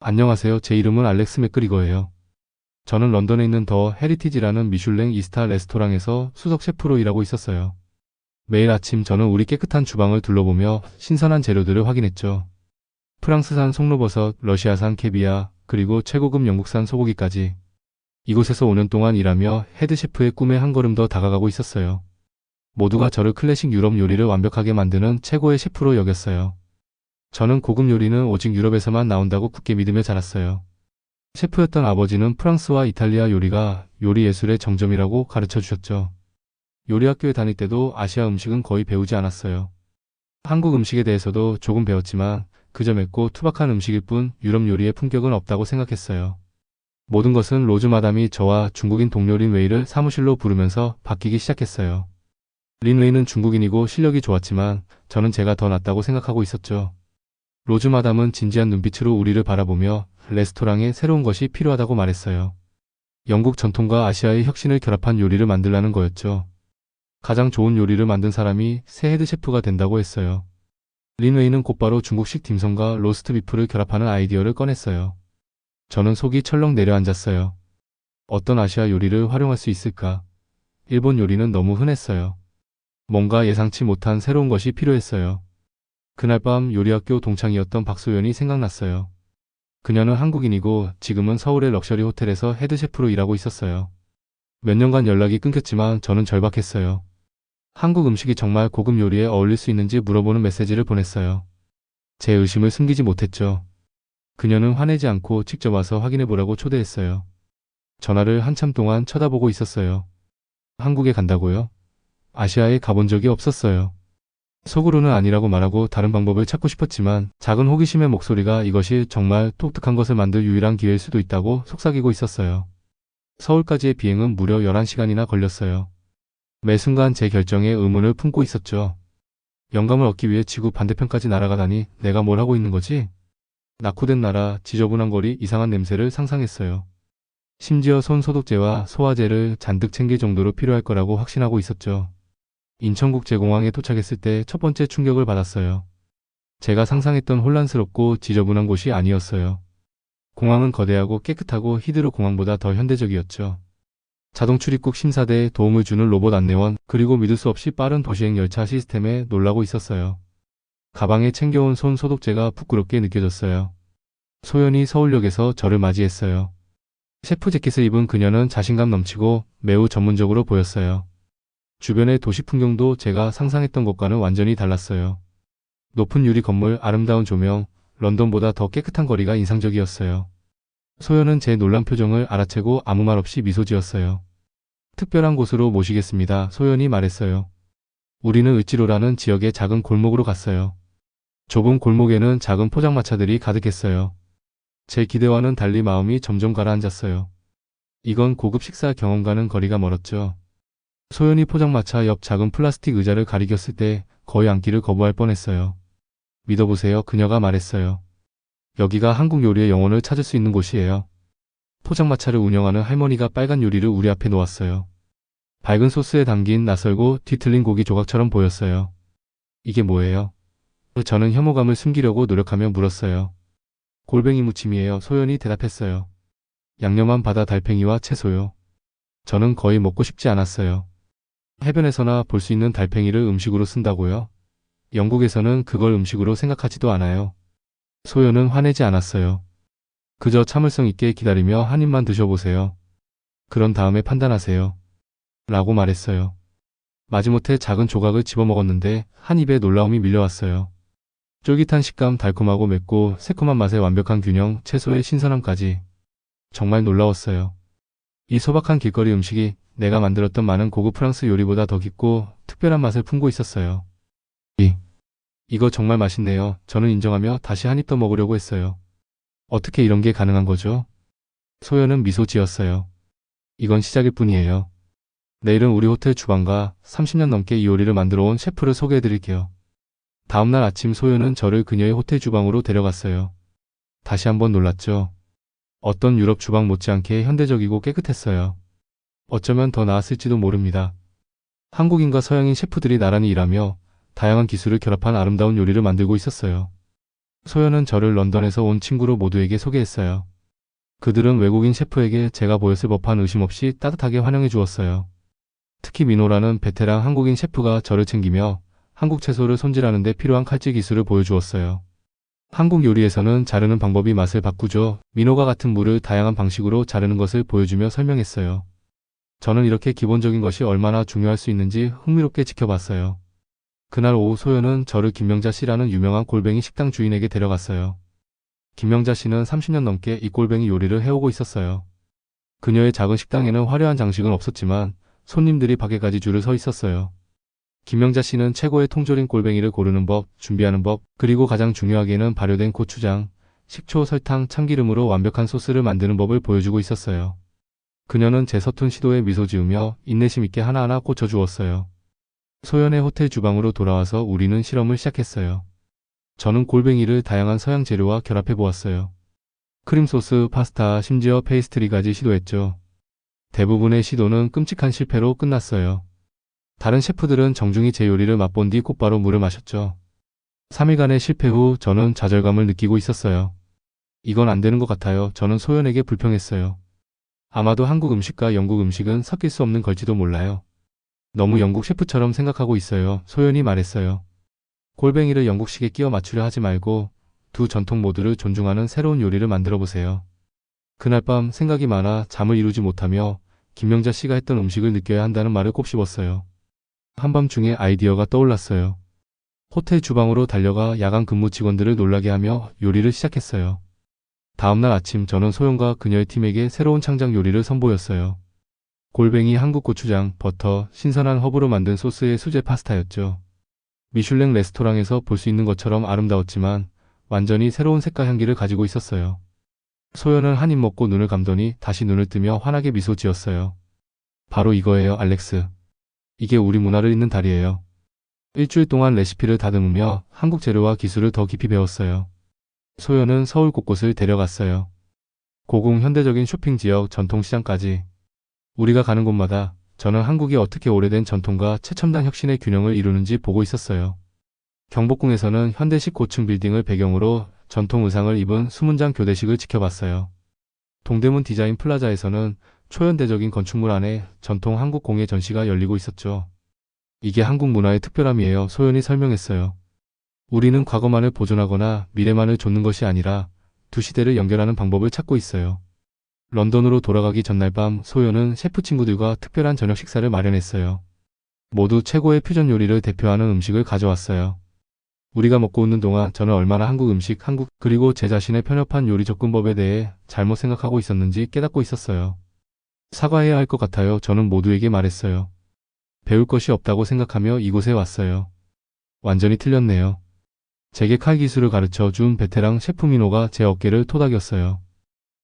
안녕하세요. 제 이름은 알렉스 맥그리거예요. 저는 런던에 있는 더 헤리티지라는 미슐랭 2스타 레스토랑에서 수석 셰프로 일하고 있었어요. 매일 아침 저는 우리 깨끗한 주방을 둘러보며 신선한 재료들을 확인했죠. 프랑스산 송로버섯, 러시아산 캐비아, 그리고 최고급 영국산 소고기까지. 이곳에서 5년 동안 일하며 헤드 셰프의 꿈에 한 걸음 더 다가가고 있었어요. 모두가 저를 클래식 유럽 요리를 완벽하게 만드는 최고의 셰프로 여겼어요. 저는 고급 요리는 오직 유럽에서만 나온다고 굳게 믿으며 자랐어요. 셰프였던 아버지는 프랑스와 이탈리아 요리가 요리 예술의 정점이라고 가르쳐 주셨죠. 요리 학교에 다닐 때도 아시아 음식은 거의 배우지 않았어요. 한국 음식에 대해서도 조금 배웠지만 그저 맵고 투박한 음식일 뿐 유럽 요리의 품격은 없다고 생각했어요. 모든 것은 로즈 마담이 저와 중국인 동료 린 웨이를 사무실로 부르면서 바뀌기 시작했어요. 린 웨이는 중국인이고 실력이 좋았지만 저는 제가 더 낫다고 생각하고 있었죠. 로즈 마담은 진지한 눈빛으로 우리를 바라보며 레스토랑에 새로운 것이 필요하다고 말했어요. 영국 전통과 아시아의 혁신을 결합한 요리를 만들라는 거였죠. 가장 좋은 요리를 만든 사람이 새 헤드 셰프가 된다고 했어요. 린 웨이는 곧바로 중국식 딤섬과 로스트 비프를 결합하는 아이디어를 꺼냈어요. 저는 속이 철렁 내려앉았어요. 어떤 아시아 요리를 활용할 수 있을까? 일본 요리는 너무 흔했어요. 뭔가 예상치 못한 새로운 것이 필요했어요. 그날 밤 요리학교 동창이었던 박소연이 생각났어요. 그녀는 한국인이고 지금은 서울의 럭셔리 호텔에서 헤드 셰프로 일하고 있었어요. 몇 년간 연락이 끊겼지만 저는 절박했어요. 한국 음식이 정말 고급 요리에 어울릴 수 있는지 물어보는 메시지를 보냈어요. 제 의심을 숨기지 못했죠. 그녀는 화내지 않고 직접 와서 확인해보라고 초대했어요. 전화를 한참 동안 쳐다보고 있었어요. 한국에 간다고요? 아시아에 가본 적이 없었어요. 속으로는 아니라고 말하고 다른 방법을 찾고 싶었지만 작은 호기심의 목소리가 이것이 정말 독특한 것을 만들 유일한 기회일 수도 있다고 속삭이고 있었어요. 서울까지의 비행은 무려 11시간이나 걸렸어요. 매 순간 제 결정에 의문을 품고 있었죠. 영감을 얻기 위해 지구 반대편까지 날아가다니 내가 뭘 하고 있는 거지? 낙후된 나라, 지저분한 거리, 이상한 냄새를 상상했어요. 심지어 손 소독제와 소화제를 잔뜩 챙길 정도로 필요할 거라고 확신하고 있었죠. 인천국제공항에 도착했을 때 첫 번째 충격을 받았어요. 제가 상상했던 혼란스럽고 지저분한 곳이 아니었어요. 공항은 거대하고 깨끗하고 히드로 공항보다 더 현대적이었죠. 자동 출입국 심사대에 도움을 주는 로봇 안내원, 그리고 믿을 수 없이 빠른 도시행 열차 시스템에 놀라고 있었어요. 가방에 챙겨온 손 소독제가 부끄럽게 느껴졌어요. 소연이 서울역에서 저를 맞이했어요. 셰프 재킷을 입은 그녀는 자신감 넘치고 매우 전문적으로 보였어요. 주변의 도시 풍경도 제가 상상했던 것과는 완전히 달랐어요. 높은 유리 건물, 아름다운 조명, 런던보다 더 깨끗한 거리가 인상적이었어요. 소연은 제 놀란 표정을 알아채고 아무 말 없이 미소 지었어요. 특별한 곳으로 모시겠습니다. 소연이 말했어요. 우리는 을지로라는 지역의 작은 골목으로 갔어요. 좁은 골목에는 작은 포장마차들이 가득했어요. 제 기대와는 달리 마음이 점점 가라앉았어요. 이건 고급 식사 경험과는 거리가 멀었죠. 소연이 포장마차 옆 작은 플라스틱 의자를 가리켰을 때 거의 앉기를 거부할 뻔했어요. 믿어보세요. 그녀가 말했어요. 여기가 한국 요리의 영혼을 찾을 수 있는 곳이에요. 포장마차를 운영하는 할머니가 빨간 요리를 우리 앞에 놓았어요. 밝은 소스에 담긴 낯설고 뒤틀린 고기 조각처럼 보였어요. 이게 뭐예요? 저는 혐오감을 숨기려고 노력하며 물었어요. 골뱅이 무침이에요. 소연이 대답했어요. 양념한 바다 달팽이와 채소요. 저는 거의 먹고 싶지 않았어요. 해변에서나 볼 수 있는 달팽이를 음식으로 쓴다고요? 영국에서는 그걸 음식으로 생각하지도 않아요. 소연은 화내지 않았어요. 그저 참을성 있게 기다리며 한 입만 드셔보세요. 그런 다음에 판단하세요. 라고 말했어요. 마지못해 작은 조각을 집어먹었는데 한 입에 놀라움이 밀려왔어요. 쫄깃한 식감, 달콤하고 맵고 새콤한 맛의 완벽한 균형, 채소의 신선함까지. 정말 놀라웠어요. 이 소박한 길거리 음식이 내가 만들었던 많은 고급 프랑스 요리보다 더 깊고 특별한 맛을 품고 있었어요. 이거 정말 맛있네요. 저는 인정하며 다시 한 입 더 먹으려고 했어요. 어떻게 이런 게 가능한 거죠? 소연은 미소 지었어요. 이건 시작일 뿐이에요. 내일은 우리 호텔 주방가 30년 넘게 이 요리를 만들어 온 셰프를 소개해 드릴게요. 다음날 아침 소연은 저를 그녀의 호텔 주방으로 데려갔어요. 다시 한번 놀랐죠. 어떤 유럽 주방 못지않게 현대적이고 깨끗했어요. 어쩌면 더 나았을지도 모릅니다. 한국인과 서양인 셰프들이 나란히 일하며 다양한 기술을 결합한 아름다운 요리를 만들고 있었어요. 소연은 저를 런던에서 온 친구로 모두에게 소개했어요. 그들은 외국인 셰프에게 제가 보였을 법한 의심 없이 따뜻하게 환영해 주었어요. 특히 민호라는 베테랑 한국인 셰프가 저를 챙기며 한국 채소를 손질하는 데 필요한 칼질 기술을 보여주었어요. 한국 요리에서는 자르는 방법이 맛을 바꾸죠. 민호가 같은 무를 다양한 방식으로 자르는 것을 보여주며 설명했어요. 저는 이렇게 기본적인 것이 얼마나 중요할 수 있는지 흥미롭게 지켜봤어요. 그날 오후 소연은 저를 김명자 씨라는 유명한 골뱅이 식당 주인에게 데려갔어요. 김명자 씨는 30년 넘게 이 골뱅이 요리를 해오고 있었어요. 그녀의 작은 식당에는 화려한 장식은 없었지만 손님들이 밖에까지 줄을 서 있었어요. 김명자 씨는 최고의 통조림 골뱅이를 고르는 법, 준비하는 법, 그리고 가장 중요하게는 발효된 고추장, 식초, 설탕, 참기름으로 완벽한 소스를 만드는 법을 보여주고 있었어요. 그녀는 제 서툰 시도에 미소 지으며 인내심 있게 하나하나 꽂혀주었어요. 소연의 호텔 주방으로 돌아와서 우리는 실험을 시작했어요. 저는 골뱅이를 다양한 서양 재료와 결합해 보았어요. 크림소스, 파스타, 심지어 페이스트리까지 시도했죠. 대부분의 시도는 끔찍한 실패로 끝났어요. 다른 셰프들은 정중히 제 요리를 맛본 뒤 곧바로 물을 마셨죠. 3일간의 실패 후 저는 좌절감을 느끼고 있었어요. 이건 안 되는 것 같아요. 저는 소연에게 불평했어요. 아마도 한국 음식과 영국 음식은 섞일 수 없는 걸지도 몰라요. 너무 영국 셰프처럼 생각하고 있어요. 소연이 말했어요. 골뱅이를 영국식에 끼워 맞추려 하지 말고 두 전통 모두를 존중하는 새로운 요리를 만들어 보세요. 그날 밤 생각이 많아 잠을 이루지 못하며 김명자 씨가 했던 음식을 느껴야 한다는 말을 곱씹었어요. 한밤중에 아이디어가 떠올랐어요. 호텔 주방으로 달려가 야간 근무 직원들을 놀라게 하며 요리를 시작했어요. 다음날 아침 저는 소연과 그녀의 팀에게 새로운 창작 요리를 선보였어요. 골뱅이, 한국 고추장, 버터, 신선한 허브로 만든 소스의 수제 파스타였죠. 미슐랭 레스토랑에서 볼 수 있는 것처럼 아름다웠지만 완전히 새로운 색과 향기를 가지고 있었어요. 소연은 한 입 먹고 눈을 감더니 다시 눈을 뜨며 환하게 미소 지었어요. 바로 이거예요, 알렉스. 이게 우리 문화를 잇는 달이에요. 일주일 동안 레시피를 다듬으며 한국 재료와 기술을 더 깊이 배웠어요. 소연은 서울 곳곳을 데려갔어요. 고궁 현대적인 쇼핑 지역, 전통시장까지. 우리가 가는 곳마다 저는 한국이 어떻게 오래된 전통과 최첨단 혁신의 균형을 이루는지 보고 있었어요. 경복궁에서는 현대식 고층 빌딩을 배경으로 전통 의상을 입은 수문장 교대식을 지켜봤어요. 동대문 디자인 플라자에서는 초현대적인 건축물 안에 전통 한국 공예 전시가 열리고 있었죠. 이게 한국 문화의 특별함이에요. 소연이 설명했어요. 우리는 과거만을 보존하거나 미래만을 좇는 것이 아니라 두 시대를 연결하는 방법을 찾고 있어요. 런던으로 돌아가기 전날 밤 소연은 셰프 친구들과 특별한 저녁 식사를 마련했어요. 모두 최고의 퓨전 요리를 대표하는 음식을 가져왔어요. 우리가 먹고 웃는 동안 저는 얼마나 한국 음식, 그리고 제 자신의 편협한 요리 접근법에 대해 잘못 생각하고 있었는지 깨닫고 있었어요. 사과해야 할 것 같아요. 저는 모두에게 말했어요. 배울 것이 없다고 생각하며 이곳에 왔어요. 완전히 틀렸네요. 제게 칼 기술을 가르쳐 준 베테랑 셰프 민호가 제 어깨를 토닥였어요.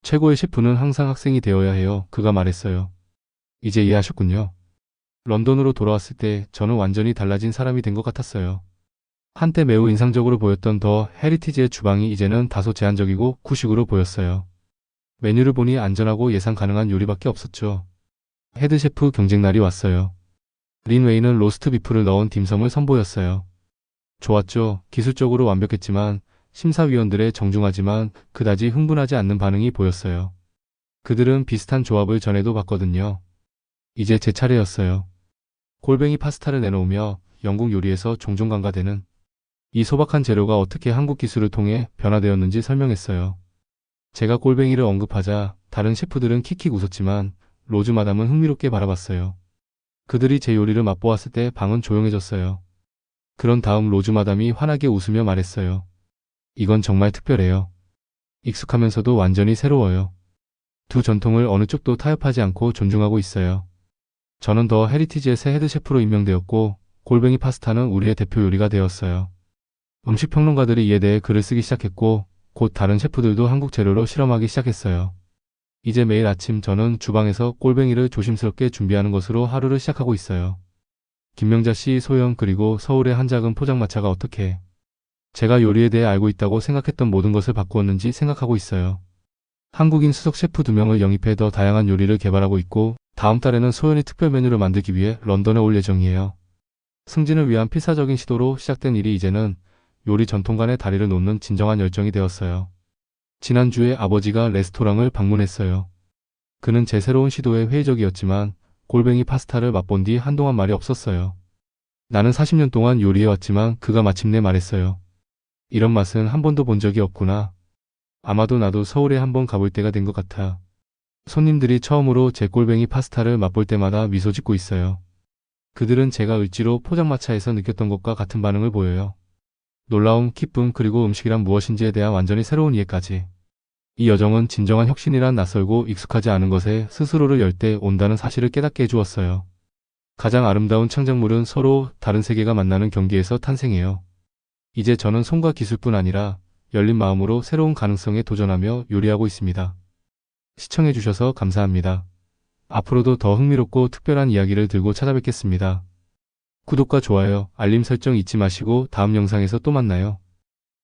최고의 셰프는 항상 학생이 되어야 해요. 그가 말했어요. 이제 이해하셨군요. 런던으로 돌아왔을 때 저는 완전히 달라진 사람이 된 것 같았어요. 한때 매우 인상적으로 보였던 더 헤리티지의 주방이 이제는 다소 제한적이고 구식으로 보였어요. 메뉴를 보니 안전하고 예상 가능한 요리밖에 없었죠. 헤드셰프 경쟁날이 왔어요. 린 웨이는 로스트 비프를 넣은 딤섬을 선보였어요. 좋았죠. 기술적으로 완벽했지만 심사위원들의 정중하지만 그다지 흥분하지 않는 반응이 보였어요. 그들은 비슷한 조합을 전에도 봤거든요. 이제 제 차례였어요. 골뱅이 파스타를 내놓으며 영국 요리에서 종종 간과되는 이 소박한 재료가 어떻게 한국 기술을 통해 변화되었는지 설명했어요. 제가 골뱅이를 언급하자 다른 셰프들은 킥킥 웃었지만 로즈 마담은 흥미롭게 바라봤어요. 그들이 제 요리를 맛보았을 때 방은 조용해졌어요. 그런 다음 로즈 마담이 환하게 웃으며 말했어요. 이건 정말 특별해요. 익숙하면서도 완전히 새로워요. 두 전통을 어느 쪽도 타협하지 않고 존중하고 있어요. 저는 더 헤리티지의 새 헤드 셰프로 임명되었고 골뱅이 파스타는 우리의 대표 요리가 되었어요. 음식 평론가들이 이에 대해 글을 쓰기 시작했고 곧 다른 셰프들도 한국 재료로 실험하기 시작했어요. 이제 매일 아침 저는 주방에서 골뱅이를 조심스럽게 준비하는 것으로 하루를 시작하고 있어요. 김명자 씨, 소영 그리고 서울의 한 작은 포장마차가 어떻게 제가 요리에 대해 알고 있다고 생각했던 모든 것을 바꾸었는지 생각하고 있어요. 한국인 수석 셰프 2명을 영입해 더 다양한 요리를 개발하고 있고 다음 달에는 소연이 특별 메뉴를 만들기 위해 런던에 올 예정이에요. 승진을 위한 필사적인 시도로 시작된 일이 이제는 요리 전통간의 다리를 놓는 진정한 열정이 되었어요. 지난주에 아버지가 레스토랑을 방문했어요. 그는 제 새로운 시도에 회의적이었지만 골뱅이 파스타를 맛본 뒤 한동안 말이 없었어요. 나는 40년 동안 요리해왔지만 그가 마침내 말했어요. 이런 맛은 한 번도 본 적이 없구나. 아마도 나도 서울에 한번 가볼 때가 된 것 같아. 손님들이 처음으로 제 골뱅이 파스타를 맛볼 때마다 미소 짓고 있어요. 그들은 제가 을지로 포장마차에서 느꼈던 것과 같은 반응을 보여요. 놀라움, 기쁨, 그리고 음식이란 무엇인지에 대한 완전히 새로운 이해까지. 이 여정은 진정한 혁신이란 낯설고 익숙하지 않은 것에 스스로를 열 때 온다는 사실을 깨닫게 해주었어요. 가장 아름다운 창작물은 서로 다른 세계가 만나는 경계에서 탄생해요. 이제 저는 손과 기술뿐 아니라 열린 마음으로 새로운 가능성에 도전하며 요리하고 있습니다. 시청해주셔서 감사합니다. 앞으로도 더 흥미롭고 특별한 이야기를 들고 찾아뵙겠습니다. 구독과 좋아요, 알림 설정 잊지 마시고 다음 영상에서 또 만나요.